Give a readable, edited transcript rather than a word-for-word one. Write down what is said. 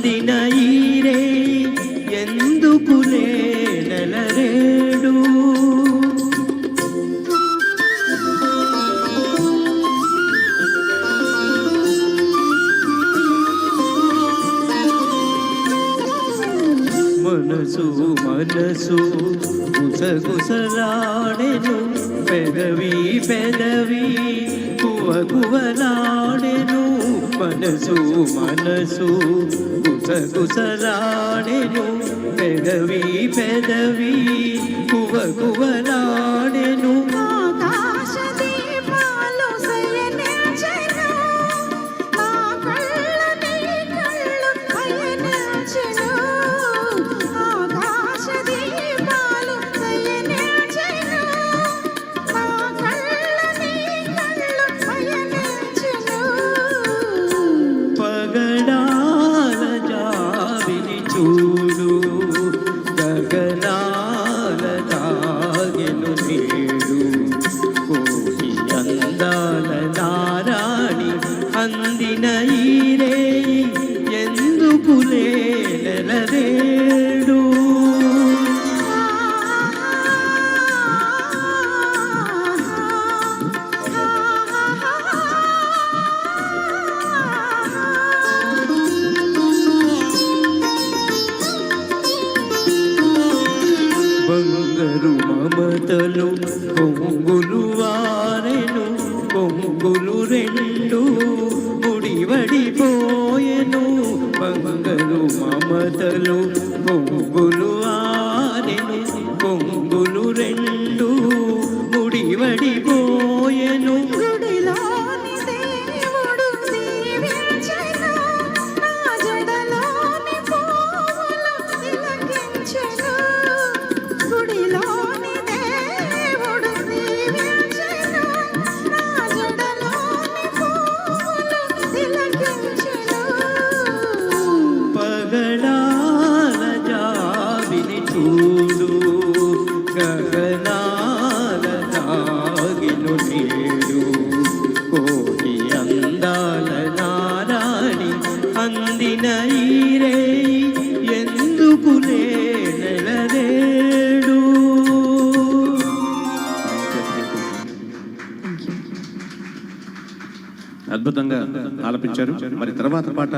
అందిన ఈరే ఎందుకులే నెలరేడు మనసు మనసు గుసగుసలాడెను పెదవి పెదవి కువకువలాడెను మనసు మనసు గుసగుసలాడెను పెదవి పెదవి కువకువలాడెను చూడు గగనాల తాగెను నేడు కోటి అందాల నారాణి అందిన ఈరే ఎందుకులే నెలరేడు బంగారు మమతలు పొంగులు వారెను పొంగులు రెండు ముడివడిపోయెను బంగారు మమతలు పొంగులు వారెను పొంగులు రెండు ముడివడిపోయెను చూడు గగనాల తాగిను నేడు కోటి అందాల నారాణి అందిన ఈరే ఎందుకులే నెలరేడు. అద్భుతంగా ఆలపించారు. మరి తర్వాత పాట